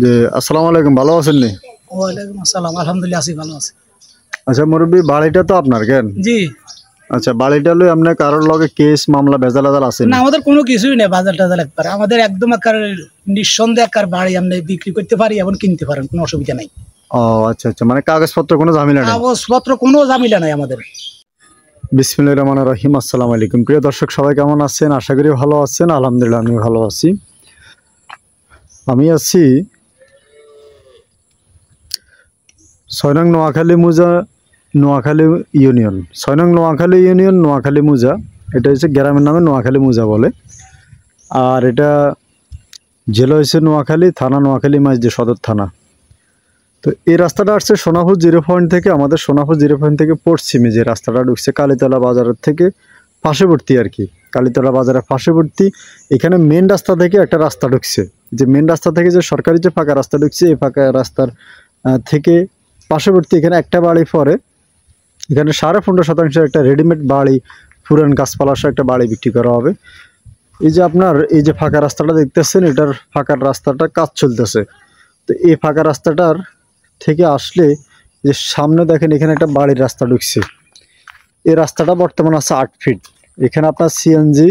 জি, আসসালামু আলাইকুম, ভালো আছেন নি? ওয়ালাইকুম আসসালাম, আলহামদুলিল্লাহ আছি, ভালো আছি। আচ্ছা মুরব্বী, বাড়িটা তো আপনার কেন? জি আচ্ছা, বাড়িটা লই আপনি কারোর লগে কেস মামলা ভেজাল আদাল আছে না, নি? আমাদের কোনো কিছুই নেই, বাজার টাজার একবার আমাদের একদম একার নিঃসন্দেহে একার বাড়ি আপনি বিক্রি করতে পারি এবং কিনতে পারেন, কোনো অসুবিধা নাই। ও আচ্ছা আচ্ছা, মানে কাগজপত্র কোনো ঝামেলা নেই। কাগজপত্র কোনো ঝামেলা নাই আমাদের। বিসমিল্লাহির রহমানির রহিম। আসসালামু আলাইকুম প্রিয় দর্শক, সবাই কেমন আছেন? আশা করি ভালো আছেন। আলহামদুলিল্লাহ আমি ভালো আছি। আমি আছি ৬ নং নোয়াখালী মুজা, নোয়াখালী ইউনিয়ন, ৬ নং নোয়াখালী ইউনিয়ন, নোয়াখালী মুজা। এটা হচ্ছে গ্রামের নামে নোয়াখালী মুজা বলে। আর এটা জেলা হয়েছে নোয়াখালী, থানা নোয়াখালী মাঝদি সদর থানা। তো এই রাস্তাটা আসছে সোনাপুর 0 পয়েন্ট থেকে, আমাদের সোনাপুর 0 পয়েন্ট থেকে পশ্চিমে যে রাস্তাটা ঢুকছে কালীতলা বাজারের থেকে পার্শ্ববর্তী আর কি, কালীতলা বাজারের পার্শ্ববর্তী। এখানে মেন রাস্তা থেকে একটা রাস্তা ঢুকছে, যে মেন রাস্তা থেকে যে সরকারি যে ফাঁকা রাস্তা ঢুকছে, এই ফাঁকা রাস্তার থেকে পার্শ্ববর্তী এখানে একটা বাড়ি পরে, এখানে 15.5% একটা রেডিমেড বাড়ি, পুরান গাছপালা সহ একটা বাড়ি বিক্রি করা হবে। এই যে আপনার এই যে ফাঁকা রাস্তাটা দেখতেছেন, এটার ফাঁকার রাস্তাটা কাজ চলতেছে। তো এই ফাঁকা রাস্তাটার থেকে আসলে যে সামনে দেখেন এখানে একটা বাড়ির রাস্তা ঢুকছে। এই রাস্তাটা বর্তমান আছে 8 ফিট। এখানে আপনার সিএনজি,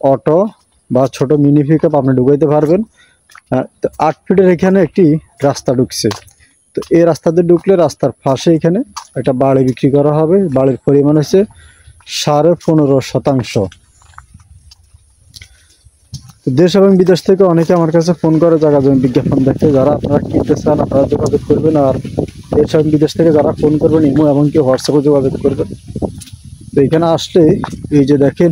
অটো বা ছোট মিনি পিকআপ আপনি ঢুকাইতে পারবেন। তো 8 ফিটের এখানে একটি রাস্তা ঢুকছে। তো এই রাস্তাতে ঢুকলে রাস্তার পাশে এখানে একটা বাড়ি বিক্রি করা হবে। বাড়ির পরিমাণ হচ্ছে 15.5%। দেশ এবং বিদেশ থেকে অনেকে আমার কাছে ফোন করে জায়গা জমি বিজ্ঞাপন দেখে। যারা আপনারা কিনতে চান আপনারা যোগাযোগ করবেন, আর দেশ এবং বিদেশ থেকে যারা ফোন করবেন ইমো এমনকি হোয়াটসঅ্যাপে যোগাযোগ করবেন। তো এখানে আসলে এই যে দেখেন,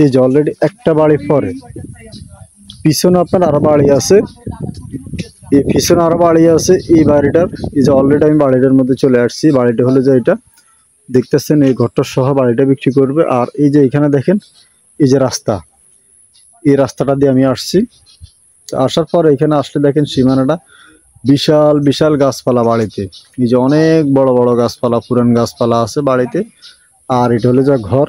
এই যে অলরেডি একটা বাড়ি পরে, পিছনে আপনার আরো বাড়ি আছে, এই পিছনে আরো বাড়ি আছে। এই বাড়িটার এই যে অলরেডি আমি বাড়িটার মধ্যে চলে আসছি। বাড়িটা হলো যে এটা দেখতেছেন, এই ঘরটার সহ বাড়িটা বিক্রি করবে। আর এই যে এখানে দেখেন এই যে রাস্তা, এই রাস্তাটা দিয়ে আমি আসছি। আসার পর এখানে আসলে দেখেন সীমানাটা বিশাল বিশাল গাছপালা বাড়িতে, এই যে অনেক বড় বড় গাছপালা, পুরান গাছপালা আছে বাড়িতে। আর এটা হলো যে ঘর,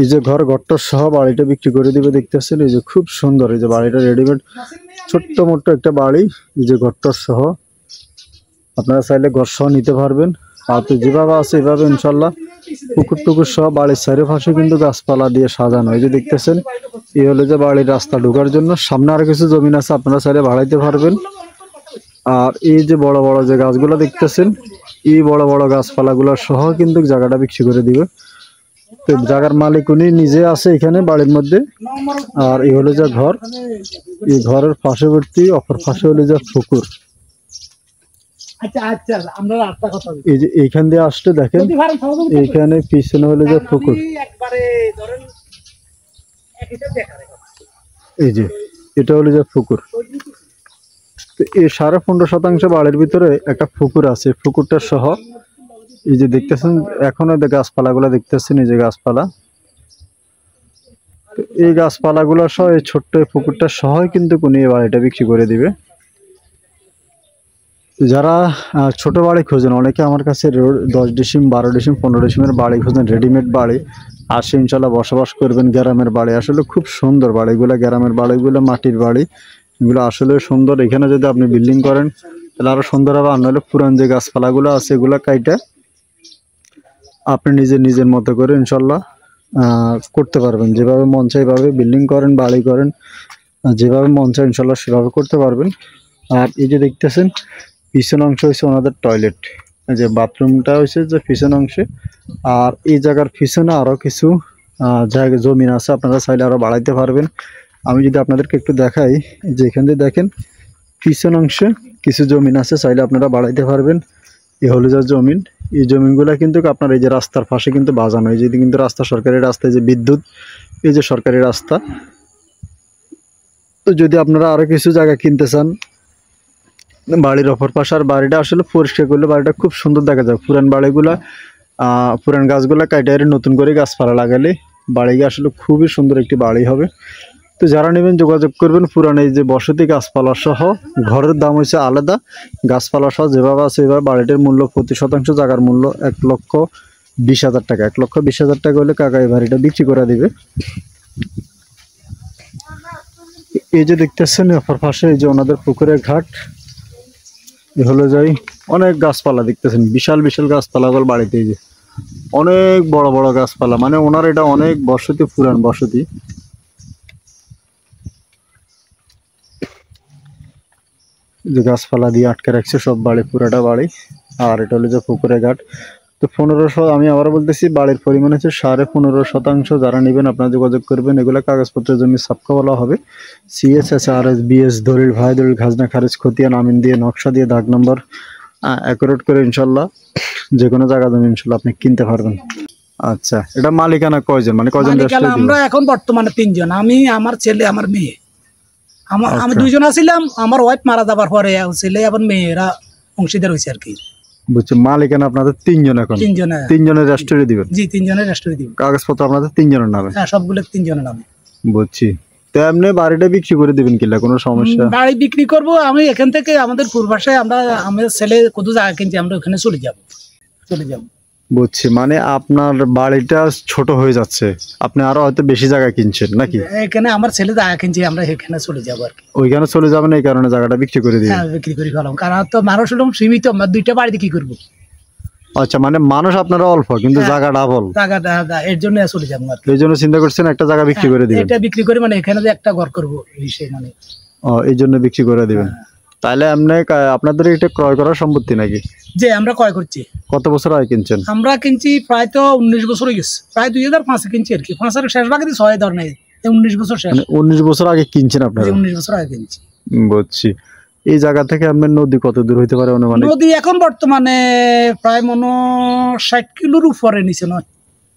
এই যে ঘরটা সহ বাড়িটা বিক্রি করে দিবে দেখতেছেন। এই যে খুব সুন্দর, এই যে বাড়িটা রেডিমেড ছোট্ট মোট্ট একটা বাড়ি। এই যে ঘরটা সহ আপনারা চাইলে ঘর সহ নিতে পারবেন। আর তো যেভাবে আছে এভাবে ইনশাল্লাহ পুকুর টুকুর সহ বাড়ির চারিপাশে কিন্তু গাছপালা দিয়ে সাজানো। এই যে দেখতেছেন, এই হলো যে বাড়ির রাস্তা ঢোকার জন্য। সামনে আরো কিছু জমিন আছে, আপনারা চাইলে বাড়াইতে পারবেন। আর এই যে বড় বড় যে গাছগুলো দেখতেছেন, এই বড় বড় গাছপালাগুলো সহ কিন্তু জায়গাটা বিক্রি করে দিবে। তো জায়গার মালিক উনি নিজে আছে এখানে বাড়ির মধ্যে। আর এই হলো যে ঘর, এই ঘরের পার্শ্ববর্তী অপর পাশে হলো যে পুকুর। এই যে এইখান দিয়ে আসলে দেখেন, এইখানে পিছনে হলো যে পুকুর। এই যে এটা হলো যে পুকুর। তো এই 15.5% বাড়ির ভিতরে একটা পুকুর আছে। পুকুরটা সহ এই যে দেখতেছেন এখনো গাছপালাগুলো দেখতেছেন, এই যে গাছপালা। তো এই গাছপালাগুলো সহ এই ছোট্ট পুকুরটা সহ কিন্তু কোন এই বাড়িটা বিক্রি করে দিবে। যারা ছোট বাড়ি খোঁজেন, অনেকে আমার কাছে 10 ডিসিম, 12 ডিসিম, 15 ডিসিমের বাড়ি খোঁজেন, রেডিমেড বাড়ি। আসে ইনশাল্লাহ বসবাস করবেন। গ্রামের বাড়ি আসলে খুব সুন্দর বাড়িগুলো, গ্রামের বাড়িগুলো মাটির বাড়ি, এগুলো আসলে সুন্দর। এখানে যদি আপনি বিল্ডিং করেন তাহলে আরো সুন্দর হবে। আর নাহলে পুরান যে গাছপালাগুলো আছে এগুলো কাইটা আপনি নিজের মতো করে ইনশাল্লাহ করতে পারবেন। যেভাবে মন চাই এভাবে বিল্ডিং করেন, বাড়ি করেন, যেভাবে মন চায় ইনশাল্লাহ সেভাবে করতে পারবেন। আর এই যে দেখতেছেন পিছন অংশ হচ্ছে ওনাদের টয়লেট, যে বাথরুমটা হয়েছে যে পিছন অংশে। আর এই জায়গার পিছনে আরো কিছু জায়গা জমিন আছে, আপনারা চাইলে আরো বাড়াইতে পারবেন। আমি যদি আপনাদেরকে একটু দেখাই, যে এখান দিয়ে দেখেন পিছন অংশে কিছু জমিন আছে, চাইলে আপনারা বাড়াইতে পারবেন। এই হলো যা জমিন, এই জমিনগুলা কিন্তু আপনার এই যে রাস্তার পাশে কিন্তু বাজানো। এই যে কিন্তু রাস্তা, সরকারি রাস্তা, যে বিদ্যুৎ, এই যে সরকারি রাস্তা। তো যদি আপনারা আরো কিছু জায়গা কিনতে চান বাড়ির অপর পাশে, আর বাড়িটা আসলে পরিষ্কার করলে বাড়িটা খুব সুন্দর দেখা যায়। পুরান বাড়িগুলা, পুরান গাছগুলা কাটাইরে নতুন করে গাছপালা লাগালে বাড়ি আসলে খুবই সুন্দর একটি বাড়ি হবে। তো যারা নেবেন যোগাযোগ করবেন। পুরান এই যে বসতি গাছপালা সহ, ঘরের দাম হচ্ছে আলাদা, গাছপালা সহ যেভাবে আছে এভাবে বাড়িটির মূল্য প্রতি শতাংশ জায়গার মূল্য 1,20,000 টাকা। 1,20,000 টাকা হলে কাকা এই বাড়িটা বিক্রি করে দিবে। এই যে দেখতেছেন অপর পাশে এই যে ওনাদের পুকুরের ঘাট, এ হলো যাই অনেক গাছপালা দেখতেছেন, বিশাল বিশাল গাছপালা বল বাড়িতে, এই যে অনেক বড় বড় গাছপালা, মানে ওনার এটা অনেক বসতি, পুরান বসতি। যে গাছপালা দিয়ে আটকে রাখছে সব বাড়ি, পুরাটা বাড়ি। আর এটা হলো যে পুকুরের ঘাট। তো 1500, আমি আবার বলতেছি বাড়ির পরিমাণ হচ্ছে 15.5%। যারা নেবেন আপনারা যোগাযোগ করবেন। এগুলো কাগজপত্রের জন্য সাবকা বলা হবে, CSHRS BS দলিল ভাই দলিল খাজনা খারিজ খতিয়ান আমিন দিয়ে নকশা দিয়ে দাগ নম্বর অ্যাকুরেট করে ইনশাল্লাহ যে কোনো জায়গা জমি ইনশাল্লাহ আপনি কিনতে পারবেন। আচ্ছা, এটা মালিকানা কয়জন, মানে কয়জন? মালিকানা আমরা এখন বর্তমানে 3 জন, আমি, আমার ছেলে, আমার মেয়ে। আমি আচ্ছা। 2 জন আছিলাম, আমার ওয়াইফ মারা যাবার পরে ছেলে এবং মেয়েরা অংশীদার হয়েছে আর কি। বুঝছি, মালিকানা আপনাদের 3 জন, এখন 3 জনে। 3 জনের রেজিস্ট্রি দিবেন? জি, 3 জনের রেজিস্ট্রি দিব। কাগজপত্র আপনাদের 3 জনের নামে? হ্যাঁ, সবগুলো 3 জনের নামে। বুঝছি। তো এমনি বাড়িটা বিক্রি করে দিবেন কিলা, কোনো সমস্যা? বাড়ি বিক্রি করব আমি এখান থেকে, আমাদের পূর্বাশে আমরা, আমার ছেলে কত জায়গা কিনছি, আমরা ওখানে চলে যাব। বুঝছি, মানে আপনার বাড়িটা ছোট হয়ে যাচ্ছে, আপনি আরো হয়তো বেশি জায়গা কিনছেন নাকি? এখানে আমার ছেলে জায়গা কিনছি, আমরা এখানে চলে যাবো আর কি। ওইখানে চলে যাবেন, এই কারণে জায়গাটা বিক্রি করে দিবেন? হ্যাঁ, বিক্রি করে ফেলাম, কারণ তো মানুষ সীমিত, আমরা 2টা বাড়িতে কি করবো। আচ্ছা, মানে মানুষ আপনারা অল্প কিন্তু জায়গা ডাবল, জায়গাটা এর জন্য চলে যাবো আর কি। এই জন্য চিন্তা করছেন একটা জায়গা বিক্রি করে দিবেন? এটা বিক্রি করে মানে এখানে যে একটা ঘর করবো এই মানে। এই জন্য বিক্রি করে দিবেন। তাহলে এমনি আপনাদের এটা ক্রয় করার সম্পত্তি নাকি? যে আমরা ক্রয় করছি। কত বছর আগে কিনছেন? আমরা কিনছি প্রায় তো 19 বছর হয়ে গেছে, প্রায় 2005 কিনছি আর কি। 5 শেষ ভাগে 6 ধর নাই, 19 বছর শেষ। মানে 19 বছর আগে কিনছেন আপনারা? 19 বছর আগে কিনছি। বুঝছি। এই জায়গা থেকে আপনার নদী কত দূর হইতে পারে অনুমানিক? নদী এখন বর্তমানে প্রায় 60 কিলোর উপরে নিচে নয়।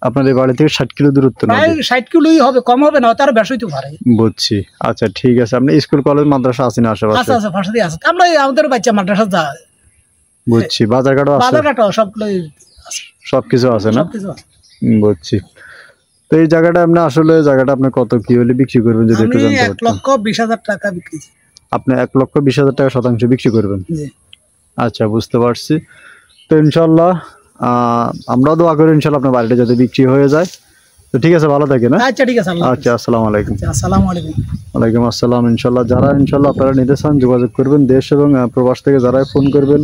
আপনার এই বাড়ি থেকে 60 কিলো দূরত্ব? প্রায় 60 কিলোই হবে, কম হবে না, তার বেশি হইতে পারে। বুঝছি। আচ্ছা, ঠিক আছে। আপনি স্কুল কলেজ মাদ্রাসা আছে না আশেপাশে? আচ্ছা আচ্ছা, পাশে আছে। আমরা আমাদের বাচ্চা মাদ্রাসা যায়। বুঝছি। বাজারঘাটও আছে? বাজারঘাটও সবগুলোই আছে, সবকিছু আছে না? সবকিছু আছে। বুঝছি। তো এই জায়গাটা আপনি আসলে জায়গাটা আপনি কত কি হলে বিক্রি করবেন যদি একটু আমি জানতে 1,20,000 টাকা বিক্রি। আপনি 1,20,000 টাকা শতাংশ বিক্রি করবেন? জি। আচ্ছা, বুঝতে পারছি। তো ইনশাল্লাহ আমরা দোয়া করি ইনশাল্লাহ আপনার বাড়িটা যাতে বিক্রি হয়ে যায়। তো ঠিক আছে, ভালো থাকেন। আচ্ছা, ঠিক আছে। আচ্ছা, আসসালামু আলাইকুম। আসসালামু আলাইকুম। ওয়ালাইকুম আসসালাম। ইনশাল্লাহ যারা ইনশাল্লাহ আপনারা নিতে চান যোগাযোগ করবেন। দেশ এবং প্রবাস থেকে যারাই ফোন করবেন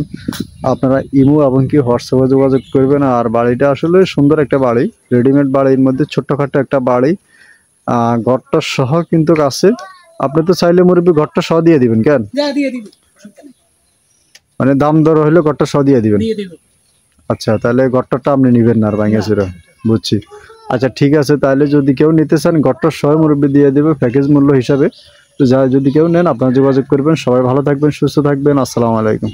আপনারা ইমো এবং কি হোয়াটসঅ্যাপে যোগাযোগ করবেন। আর বাড়িটা আসলে সুন্দর একটা বাড়ি, রেডিমেড বাড়ির মধ্যে ছোট্টখাটো একটা বাড়ি, ঘরটা সহ কিন্তু আছে। আপনি তো চাইলে মুরব্বী ঘরটা সহ দিয়ে দিবেন কেন? দিয়ে দিব, মানে দাম দর হলে ঘরটা সহ দিয়ে দিবেন? দিয়ে দিব। আচ্ছা, তাহলে ঘরটা আপনি নিবেন না আর ভাঙাচুরা? বুঝছি। আচ্ছা, ঠিক আছে। তাহলে যদি কেউ নিতে চান ঘরটা সহ মুরব্বী দিয়ে দেবে প্যাকেজ মূল্য হিসাবে। তো যদি কেউ নেন আপনারা যোগাযোগ করবেন। সবাই ভালো থাকবেন, সুস্থ থাকবেন। আসসালামু আলাইকুম।